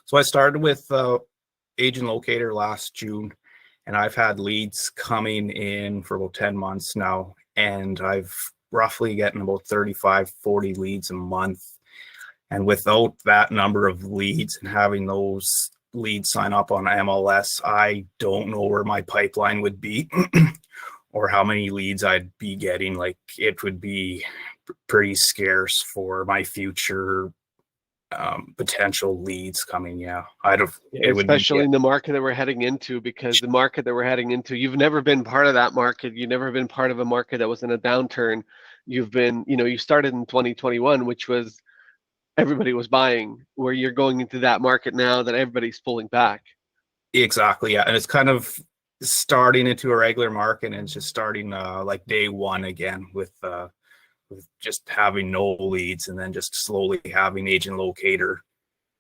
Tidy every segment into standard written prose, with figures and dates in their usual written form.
So I started with AgentLocator last June, and I've had leads coming in for about 10 months now, and I've roughly getting about 35, 40 leads a month. And without that number of leads and having those leads sign up on MLS, I don't know where my pipeline would be or how many leads I'd be getting. Like, it would be pretty scarce for my future potential leads coming. Yeah, it would be, especially in the market that we're heading into, because the market that we're heading into, you've never been part of that market. You've never been part of a market that was in a downturn. You've been, you started in 2021, which was everybody was buying, where you're going into that market now that everybody's pulling back. Exactly. Yeah. And it's kind of starting into a regular market, and it's just starting like day one again with just having no leads, and then just slowly having AgentLocator,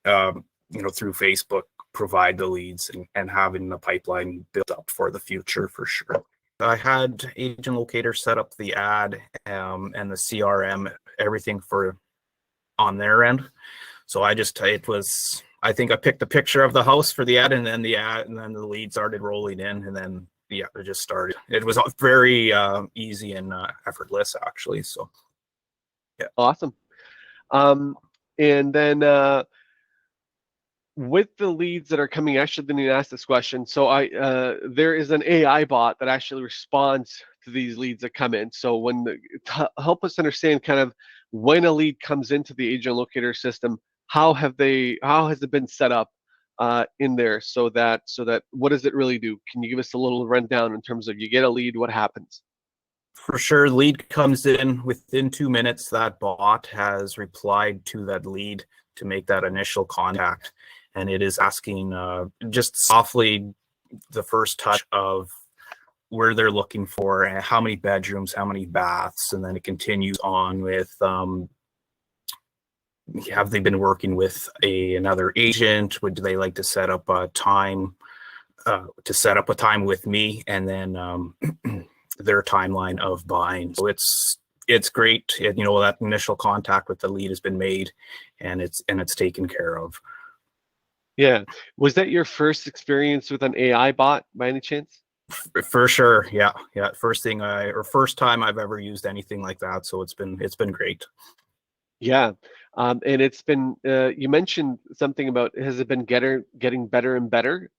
through Facebook provide the leads, and having the pipeline built up for the future for sure. I had AgentLocator set up the ad and the CRM, everything for on their end. So I think I picked a picture of the house for the ad, and then the lead started rolling in, and then it just started. It was very easy and effortless, actually. So yeah. Awesome. And then with the leads that are coming, I should then ask this question. So there is an AI bot that actually responds to these leads that come in. So help us understand kind of when a lead comes into the AgentLocator system, how has it been set up in there, so that what does it really do? Can you give us a little rundown in terms of, you get a lead, what happens? For sure, lead comes in within 2 minutes. That bot has replied to that lead to make that initial contact, and it is asking just softly the first touch of where they're looking for, and how many bedrooms, how many baths, and then it continues on with have they been working with another agent? Would they like to set up a time with me, and then their timeline of buying. So it's great. That initial contact with the lead has been made, and it's taken care of. Yeah. Was that your first experience with an AI bot by any chance? For sure. Yeah. First time I've ever used anything like that. So it's been great. Yeah. And it's been, you mentioned something about, has it been getting better and better?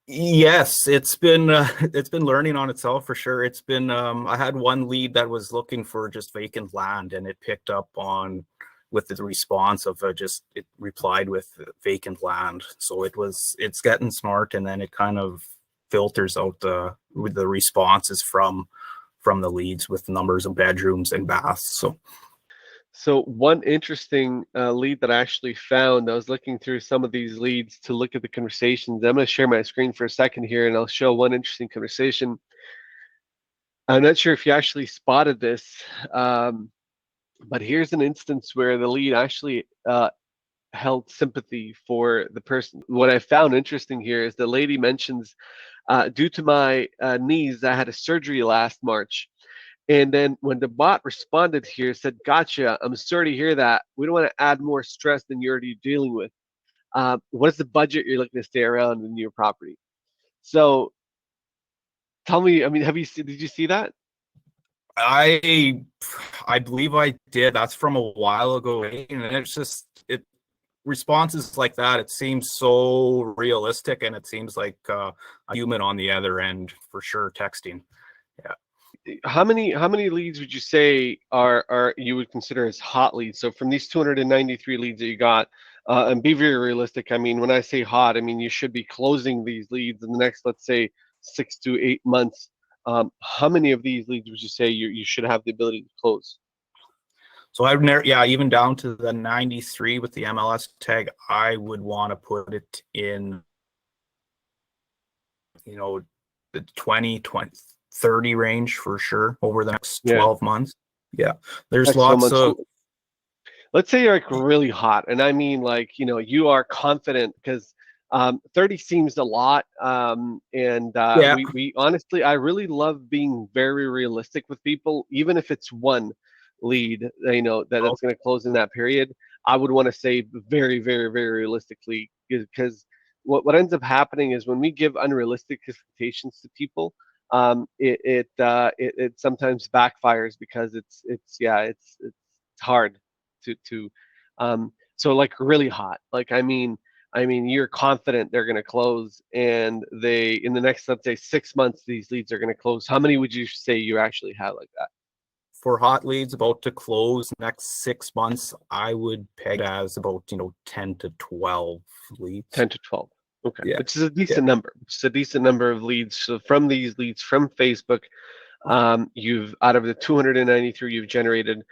Yes, it's been learning on itself for sure. It's been I had one lead that was looking for just vacant land, and it picked up on with the response of it replied with vacant land. So it's getting smart, and then it kind of filters out the responses from the leads with numbers of bedrooms and baths. So one interesting lead that I actually found, I was looking through some of these leads to look at the conversations. I'm going to share my screen for a second here, and I'll show one interesting conversation. I'm not sure if you actually spotted this, but here's an instance where the lead actually held sympathy for the person. What I found interesting here is the lady mentions, due to my knees, I had a surgery last March. And then when the bot responded here, said, "Gotcha, I'm sorry to hear that. We don't want to add more stress than you're already dealing with. What is the budget you're looking to stay around in your property?" So tell me, did you see that? I believe I did. That's from a while ago, and it's just responses like that. It seems so realistic, and it seems like a human on the other end for sure texting. Yeah. How many leads would you say are you would consider as hot leads? So from these 293 leads that you got, and be very realistic. I mean, when I say hot, I memean you should be closing these leads in the next, let's say, 6 to 8 months. How many of these leads would you say you should have the ability to close? So even down to the 93 with the MLS tag, I would want to put it in, the 20, 30 range for sure over the next 12 months. Yeah. There's lots of, let's say you're like really hot, and I mean, like, you are confident, because 30 seems a lot. We honestly, I really love being very realistic with people, even if it's one lead, that's going to close in that period. I would want to say very, very, very realistically, because what ends up happening is when we give unrealistic expectations to people, it sometimes backfires because it's hard to so like really hot. Like I mean you're confident they're going to close, and they in the next, let's say, 6 months these leads are going to close. How many would you say you actually have like that? For hot leads about to close next 6 months, I would peg as about 10 to 12 leads. 10 to 12. Okay, Yeah. which is a Yeah. decent number. Which is a decent number of leads. So from these leads from Facebook, you've out of the 293 you've generated,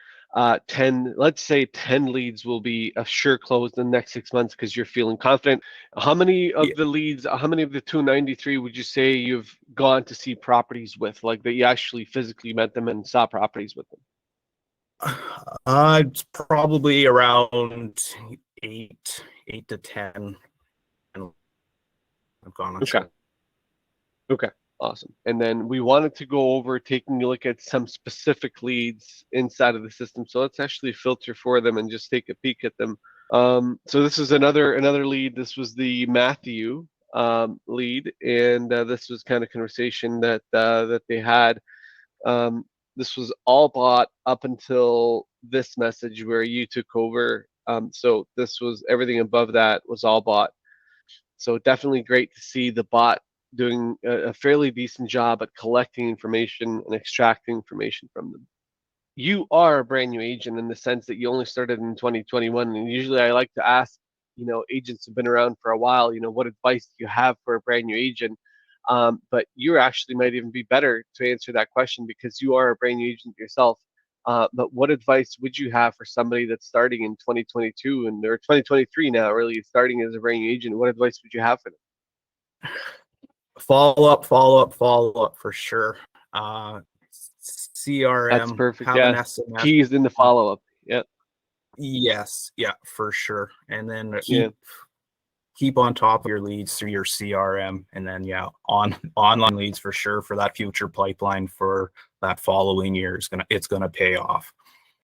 10, let's say 10 leads will be a sure close in the next 6 months because you're feeling confident. How many Yeah. of the leads, how many of the 293 would you say you've gone to see properties with, like that you actually physically met them and saw properties with them? It's probably around eight to 10. And I've gone on Okay. show. Okay, awesome. And then we wanted to go over taking a look at some specific leads inside of the system. So let's actually filter for them and just take a peek at them. So this is another lead. This was the Matthew lead, and this was kind of conversation that they had. This was all bought up until this message where you took over. So this was everything above that was all bought. So definitely great to see the bot doing a fairly decent job at collecting information and extracting information from them. You are a brand new agent in the sense that you only started in 2021, and usually I like to ask, agents who've been around for a while, what advice do you have for a brand new agent? But you actually might even be better to answer that question because you are a brand new agent yourself. But what advice would you have for somebody that's starting in 2022 and they're 2023 now, really starting as a brand new agent? What advice would you have for them? Follow up for sure. That's CRM, perfect. have an Yeah. SMS. Keys in the follow up. Yeah. Yes, yeah, for sure. And then Yeah. keep on top of your leads through your CRM, and then online leads for sure for that future pipeline for that following year it's gonna pay off.